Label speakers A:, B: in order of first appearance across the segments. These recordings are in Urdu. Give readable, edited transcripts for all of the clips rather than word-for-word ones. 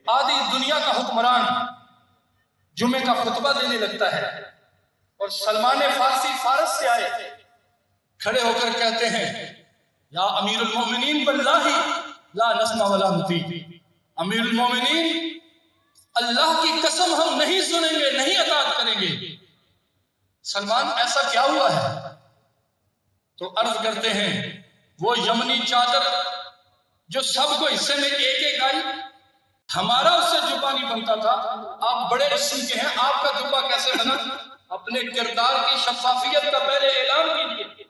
A: آدھی دنیا کا حکمران جمعے کا خطبہ دینے لگتا ہے اور سلمان فارسی فارس سے آئے، کھڑے ہو کر کہتے ہیں یا امیر المومنین باللہ لا نسمع ولا نطیع، امیر المومنین اللہ کی قسم ہم نہیں سنیں گے، نہیں اطاعت کریں گے۔ سلمان ایسا کیا ہوا ہے؟ تو عرض کرتے ہیں وہ یمنی چادر جو سب کو حصے میں ایک ایک آئی، ہمارا اس سے جبہ نہیں بنتا تھا، آپ بڑے قسم کے ہیں، آپ کا جبہ کیسے بنا؟ اپنے کردار کی شفافیت کا پہلے اعلان کیجیے۔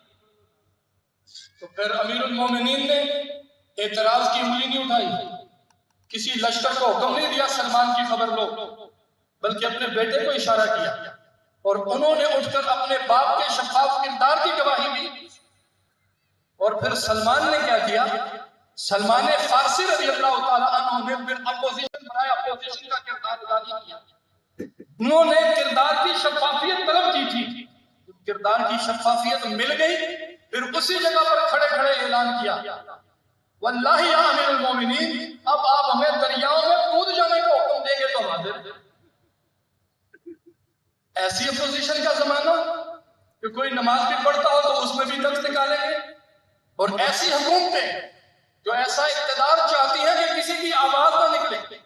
A: تو پھر امیر المومنین نے اعتراض کی انگلی نہیں اٹھائی، کسی لشکر کو حکم نہیں دیا سلمان کی خبر لو، بلکہ اپنے بیٹے کو اشارہ کیا اور انہوں نے اٹھ کر اپنے باپ کے شفاف کردار کی گواہی دی۔ اور پھر سلمان نے کیا کیا؟ سلمان فارسی رضی اللہ تعالیٰ عنہ نے پھر اپوزیشن بنایا، اپوزیشن کا کردار ادا نہیں کیا، انہوں نے کردار کی شفافیت طلب کی تھی، کردار کی شفافیت مل گئی، پھر اسی جگہ پر کھڑے کھڑے اعلان کیا واللہ یا امیر المومنین اب آپ ہمیں دریاؤں میں کود جانے کو حکم دیں گے تو حاضر۔ ایسی اپوزیشن کا زمانہ کہ کوئی نماز بھی پڑھتا ہو تو اس میں بھی دست نکالیں گے، اور ایسی حکومتیں جو ایسا اقتدار چاہتی ہیں کہ کسی کی آواز نہ نکلے۔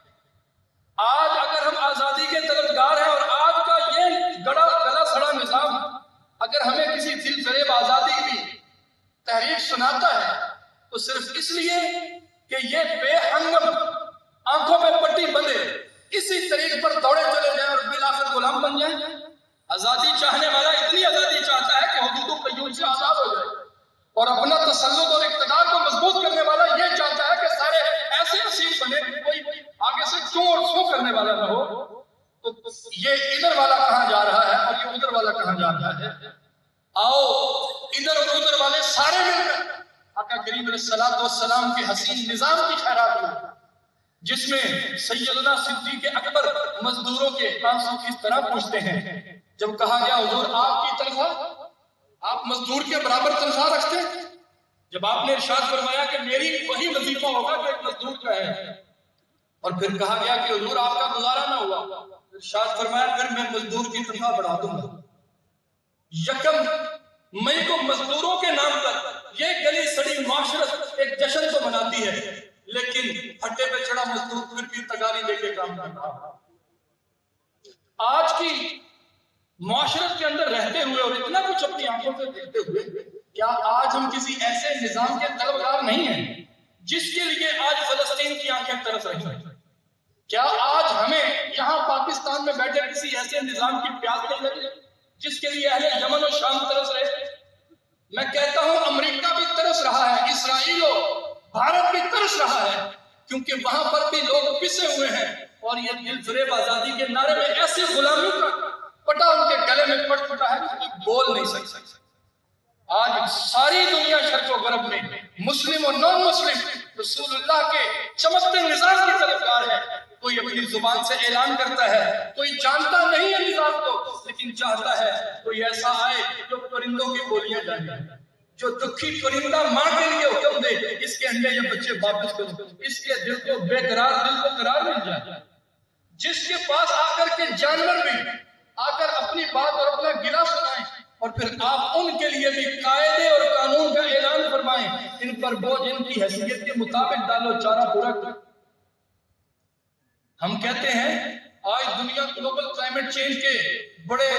A: آج اگر ہم آزادی کے طلبگار ہیں اور آج کا یہ گلا سڑا نظام اگر ہمیں کسی دل فریب آزادی کی تحریک سناتا ہے تو صرف اس لیے کہ یہ بے ہنگم آنکھوں میں پٹی بندے اسی طریق پر دوڑے چلے جائیں اور بالآخر غلام بن جائیں۔ آزادی چاہنے والا اتنی آزادی چاہتا ہے کہ حدود و قیود سے آزاد ہو جائے، اور اپنا تسلط اور اقتدار کو مضبوط کرنے والا یہ چاہتا ہے کہ سارے ایسے نصیب بنے، کوئی آگے سے چوں اور سوں کرنے والا نہ ہو۔ تو یہ ادھر والا کہاں جا رہا ہے اور یہ ادھر والا کہاں جا رہا ہے؟ آؤ ادھر اور ادھر والے سارے مل کر آقا کریم علیہ الصلوۃ والسلام کے حسین نظام کی خیرات ہو، جس میں سیدنا صدیق اکبر مزدوروں کے آنسو کس طرح پوچھتے ہیں۔ جب کہا گیا حضور آپ کی تنخواہ، آپ مزدور کے برابر تنخواہ رکھتے ہیں؟ جب آپ نے ارشاد فرمایا کہ میری وہی وظیفہ ہوگا جو ایک مزدور کا ہے، اور پھر کہا گیا کہ حضور آپ کا گزارا نہ ہوا، ارشاد فرمایا پھر میں مزدور کی تنخواہ بڑھا دوں گا۔ یکم مئی کو مزدوروں کے نام پر یہ گلی سڑی معاشرت ایک جشن تو مناتی ہے، لیکن ہٹے پہ چڑھا مزدور پھر بھی تگاری دے کے کام کرتا ہے۔ آج کی معاشرت کے اندر رہتے ہوئے اور اتنا کچھ اپنی آنکھوں سے دیکھتے ہوئے کیا آج ہم کسی ایسے نظام کے طلبگار نہیں ہیں جس کے لیے آج فلسطین کی آنکھیں ترس رہی ہیں؟ کیا آج ہمیں یہاں پاکستان میں بیٹھے کسی ایسے نظام کی پیاس نہیں لگی جس کے لیے اہل یمن و شام ترس رہے؟ میں کہتا ہوں امریکہ بھی ترس رہا ہے، اسرائیل و بھارت بھی ترس رہا ہے، کیونکہ وہاں پر بھی لوگ پسے ہوئے ہیں اور یہ دل فریب آزادی کے نعرے میں ایسی غلامی کا پٹا ان کے گلے میں پڑ چکا ہے کہ کوئی بول نہیں سکتا۔ آج ساری دنیا شرق و غرب میں مسلم اور نان مسلم رسول اللہ کے چمکتے نظام کی طرفدار ہے۔ کوئی اپنی زبان سے اعلان کرتا ہے، کوئی جانتا نہیں ہے نظام کو، لیکن چاہتا ہے کوئی ایسا آئے جو پرندوں کی بولیاں جانے، جو دکھی پرندہ ماں کے لیے حکم دے اس کے انڈے یا بچے واپس کرو، اس کے دل کو بے قرار دل کو قرار مل جائے، جس کے پاس آ کر کے جانور بھی آ کر اپنی بات اور اپنا گلہ سنائیں، اور پھر آپ ان کے لیے بھی قاعدے اور قانون کا اعلان فرمائیں، ان پر بوجھ ان کی حیثیت کے مطابق ڈالو، چارہ پورا کرو۔ ہم کہتے ہیں آج دنیا گلوبل کلائمیٹ چینج کے بڑے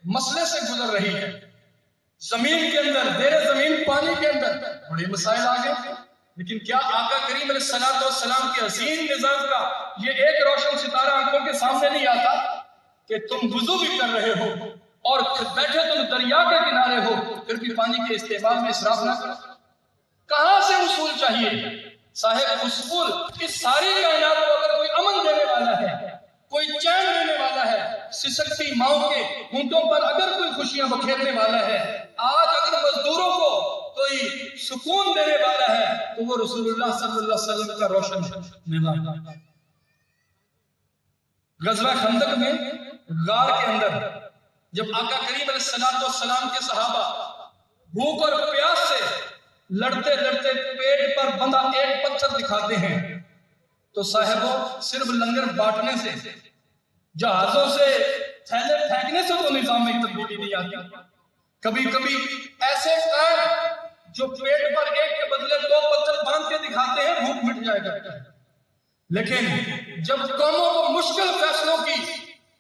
A: مسئلے سے گزر رہی ہے، زمین کے اندر زیر زمین پانی کے اندر بڑے مسائل آ گئے، لیکن کیا آقا کریم علیہ الصلوۃ والسلام کے حسین نظام کا یہ ایک روشن ستارہ آنکھوں کے سامنے نہیں آتا کہ تم وضو بھی کر رہے ہو اور بیٹھے تم دریا کے کنارے ہو پھر بھی پانی کے استعمال میں اسراف نہ کرو؟ کہاں سے اصول چاہیے؟ صاحب اصول اس ساری کائنات کو اگر کوئی امن دینے والا ہے، کوئی چین دینے والا ہے، سسکتی ماؤں کے ہونٹوں پر اگر کوئی خوشیاں بکھیرنے والا ہے، آج اگر مزدوروں کو کوئی سکون دینے والا ہے تو وہ رسول اللہ صلی اللہ علیہ وسلم کا روشن نظام۔ غزوہ خندق میں غار کے اندر جب آقا کریم علیہ الصلوۃ والسلام کے صحابہ بھوک اور پیاس سے لڑتے لڑتے پیٹ پر بندھا ایک پتھر دکھاتے ہیں تو صاحبوں صرف لنگر بانٹنے سے، جہازوں سے تھیلے پھینکنے سے تو نظام میں تبدیلی نہیں آتی۔ کبھی کبھی ایسے قائد جو پیٹ پر ایک کے بدلے 2 پتھر باندھ کے دکھاتے ہیں، بھوک مٹ جائے گا، لیکن جب قوموں کو مشکل فیصلوں کی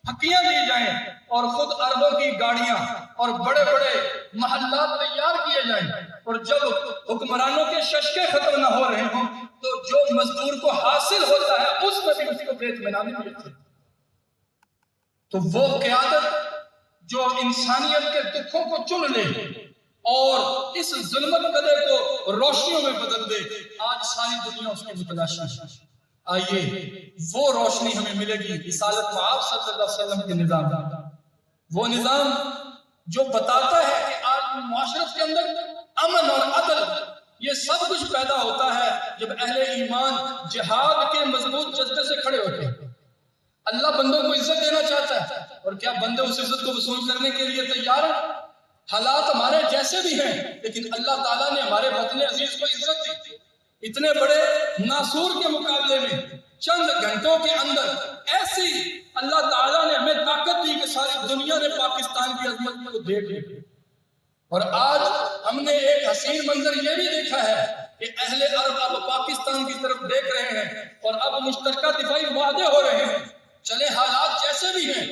A: پھکیاں دی جائیں اور خود اربوں کی گاڑیاں اور بڑے بڑے محلات تیار کیے جائیں، اور جب حکمرانوں کے ششکے ختم نہ ہو رہے ہوں، تو جو مزدور کو حاصل ہوتا ہے اس میں بھی اسی کو بے اطمینانی ملتی ہے۔ تو وہ قیادت جو انسانیت کے دکھوں کو چن لے اور اس ظلمت قدر کو روشنیوں میں بدل دے، آج ساری دنیا اس کی متلاشی ہے۔ آئیے وہ روشنی ہمیں ملے گی رسالت مآب صلی اللہ علیہ وسلم کے نظام، وہ نظام جو بتاتا ہے کہ آج معاشرت کے اندر امن اور عدل یہ سب کچھ پیدا ہوتا ہے جب اہل ایمان جہاد کے مضبوط جذبے سے کھڑے ہوتے ہیں۔ اللہ بندوں کو عزت دینا چاہتا ہے، اور کیا بندے اس عزت کو وصول کرنے کے لیے تیار ہیں؟ حالات ہمارے جیسے بھی ہیں، لیکن اللہ تعالیٰ نے ہمارے وطن عزیز کو عزت دی۔ اتنے بڑے ناصور کے مقابلے میں چند گھنٹوں کے اندر ایسی اللہ تعالیٰ نے ہمیں طاقت دی کہ ساری دنیا نے پاکستان کی عظمت کو دیکھ لی۔ اور آج ہم نے ایک حسین منظر یہ بھی دیکھا ہے کہ اہل عرب اب پاکستان کی طرف دیکھ رہے ہیں اور اب مشترکہ دفاعی معاہدے ہو رہے ہیں۔ چلے حالات جیسے بھی ہیں،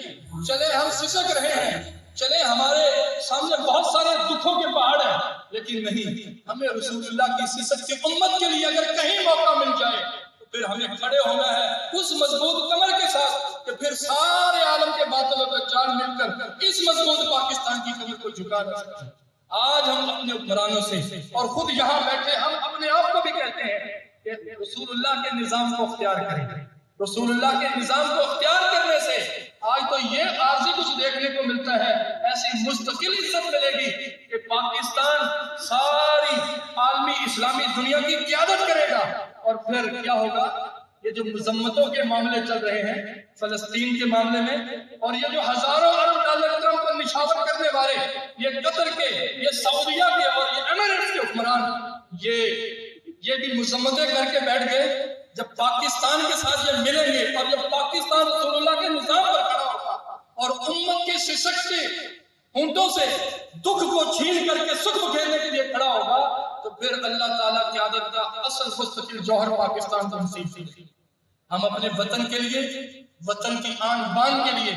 A: چلے ہم سسک رہے ہیں، چلے ہمارے سامنے بہت سارے دکھوں کے پہاڑ ہیں، لیکن نہیں، ہمیں رسول اللہ کی سسکتی امت کے لیے اگر کہیں موقع مل جائے تو پھر ہمیں کھڑے ہونا ہے اس مضبوط کمر کے ساتھ کہ پھر سارے عالم کے باطل و دجال مل کر اس مضبوط پاکستان کی کمر کو جھکا نہ سکتے۔ آج ہم اپنے حکمرانوں سے اور خود یہاں بیٹھے ہم اپنے آپ کو بھی کہتے ہیں کہ رسول اللہ کے نظام کو اختیار کریں۔ رسول اللہ کے نظام کو اختیار کرنے سے آج تو یہ عارضی کچھ دیکھنے کو ملتا ہے، ایسی مستقل عزت ملے گی کہ پاکستان ساری عالمی اسلامی دنیا کی قیادت کرے گا۔ اور پھر کیا ہوگا؟ یہ جو مذمتوں کے معاملے چل رہے ہیں فلسطین کے معاملے میں، اور یہ جو ہزاروں ارب ڈالر ٹرمپ پر نشاور کرنے والے یہ قطر کے، یہ سعودیہ کے اور یہ ایمریٹس کے حکمران، یہ بھی مذمتیں کر کے بیٹھ گئے۔ جب پاکستان کے ساتھ یہ ملیں گے اور جب پاکستان رسول اللہ کے نظام پر کھڑا ہوگا اور امت کے سسک کے ہونٹوں سے دکھ کو چھین کر کے سکھ بکھیرنے کے لیے کھڑا ہوگا، تو پھر اللہ تعالیٰ کی عادت کا اصل مستقل جوہر پاکستان کو نصیب ہوگی۔ ہم اپنے وطن کے لیے، وطن کی آن بان کے لیے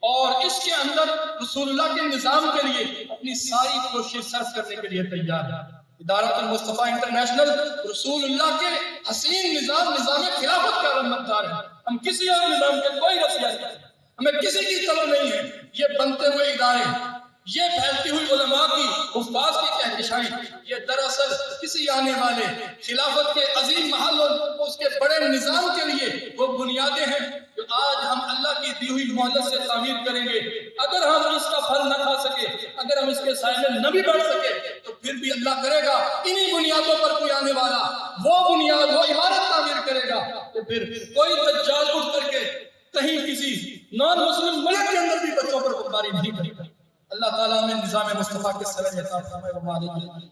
A: اور اس کے اندر رسول اللہ کے نظام کے لیے اپنی ساری کوشش صرف کرنے کے لیے تیار ہیں۔ ادارت المصطفیٰ انٹرنیشنل رسول اللہ کے حسین نظام خلافت کا علامتدار ہے۔ ہم کسی اور نظام کے کوئی رسیہ نہیں، ہمیں کسی کی طلب نہیں ہے۔ یہ بنتے ہوئے ادارے، یہ پھیلتی ہوئی علماء کی حفاظ کی کہکشائیں، یہ دراصل کسی آنے والے خلافت کے عظیم محل اور اس کے بڑے نظام کے لیے وہ بنیادیں ہیں جو آج ہم اللہ کی دی ہوئی مہلت سے تعمیر کریں گے۔ اگر ہم اس کا پھل نہ کھا سکے، اگر ہم اس کے سائے میں نہ بھی بیٹھ سکے، تو پھر بھی اللہ کرے گا انہی بنیادوں پر کوئی آنے والا وہ بنیاد، وہ عمارت تعمیر کرے گا تو پھر کوئی دجال اٹھ کر کے کہیں کسی نان مسلم ملک کے اندر بھی بچوں پر بمباری نہیں کرے گا۔ اللہ تعالیٰ نے نظام مصطفیٰ کے سرے عطا فرمائے۔